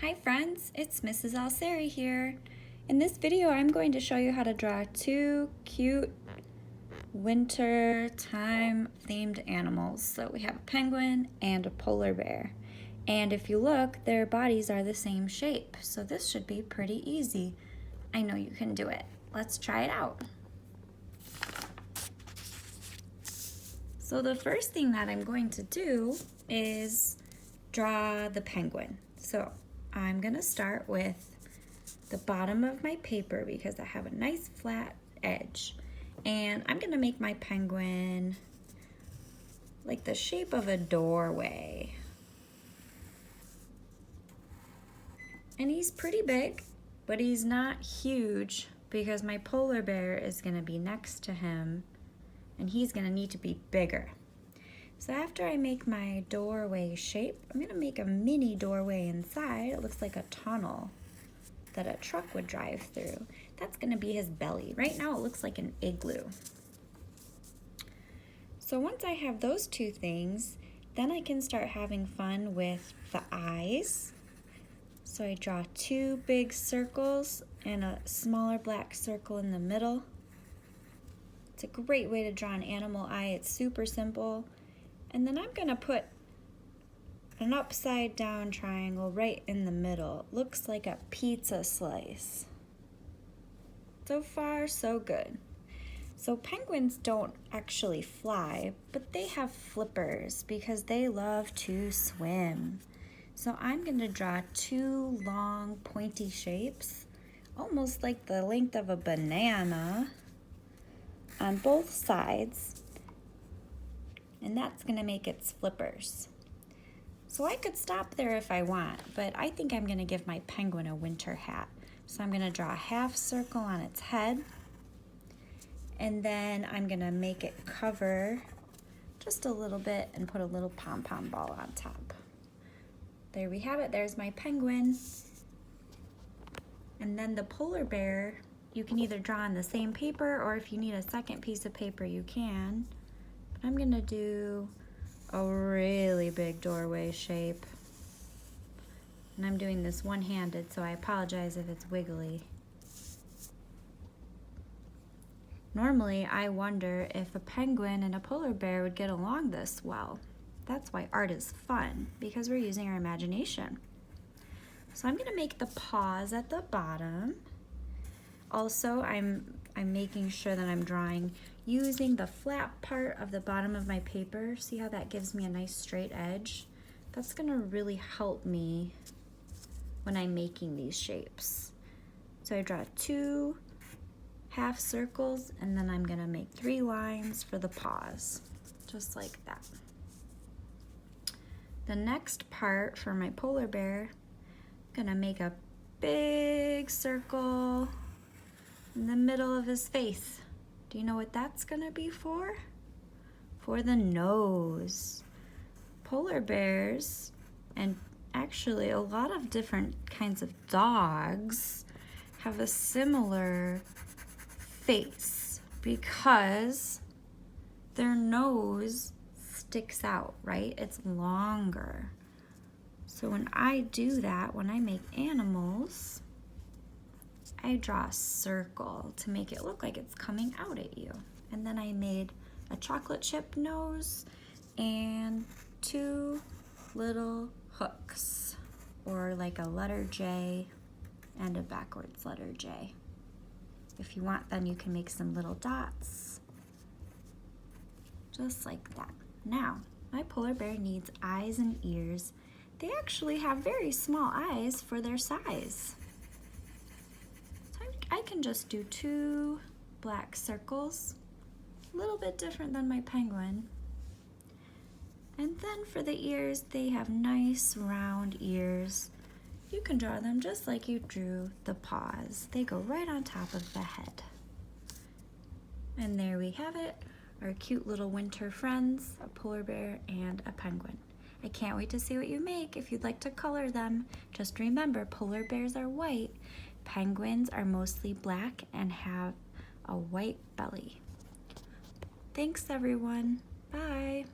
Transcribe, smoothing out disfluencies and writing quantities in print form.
Hi friends, it's Mrs. Alseri here. In this video, I'm going to show you how to draw two cute winter time themed animals. So we have a penguin and a polar bear. And if you look, their bodies are the same shape. So this should be pretty easy. I know you can do it. Let's try it out. So the first thing that I'm going to do is draw the penguin. So I'm gonna start with the bottom of my paper because I have a nice flat edge. And I'm gonna make my penguin like the shape of a doorway. And he's pretty big, but he's not huge because my polar bear is gonna be next to him and he's gonna need to be bigger. So after I make my doorway shape, I'm gonna make a mini doorway inside. It looks like a tunnel that a truck would drive through. That's gonna be his belly. Right now it looks like an igloo. So once I have those two things, then I can start having fun with the eyes. So I draw two big circles and a smaller black circle in the middle. It's a great way to draw an animal eye. It's super simple. And then I'm gonna put an upside down triangle right in the middle. It looks like a pizza slice. So far, so good. So penguins don't actually fly, but they have flippers because they love to swim. So I'm gonna draw two long pointy shapes, almost like the length of a banana, on both sides. And that's gonna make its flippers. So I could stop there if I want, but I think I'm gonna give my penguin a winter hat. So I'm gonna draw a half circle on its head, and then I'm gonna make it cover just a little bit and put a little pom-pom ball on top. There we have it, there's my penguin. And then the polar bear, you can either draw on the same paper, or if you need a second piece of paper, you can. I'm gonna do a really big doorway shape. And I'm doing this one-handed, so I apologize if it's wiggly. Normally, I wonder if a penguin and a polar bear would get along this well. That's why art is fun, because we're using our imagination. So I'm gonna make the paws at the bottom. Also, I'm making sure that I'm drawing using the flat part of the bottom of my paper. See how that gives me a nice straight edge? That's gonna really help me when I'm making these shapes. So I draw two half circles, and then I'm gonna make 3 lines for the paws, just like that. The next part for my polar bear, I'm gonna make a big circle in the middle of his face. Do you know what that's gonna be for? For the nose. Polar bears, and actually a lot of different kinds of dogs, have a similar face because their nose sticks out, right? It's longer. So when I do that, when I make animals, I draw a circle to make it look like it's coming out at you. And then I made a chocolate chip nose and 2 little hooks, or like a letter J and a backwards letter J. If you want, then you can make some little dots, just like that. Now, my polar bear needs eyes and ears. They actually have very small eyes for their size. I can just do 2 black circles, a little bit different than my penguin. And then for the ears, they have nice round ears. You can draw them just like you drew the paws. They go right on top of the head. And there we have it, our cute little winter friends, a polar bear and a penguin. I can't wait to see what you make. If you'd like to color them, just remember polar bears are white. Penguins are mostly black and have a white belly. Thanks everyone. Bye.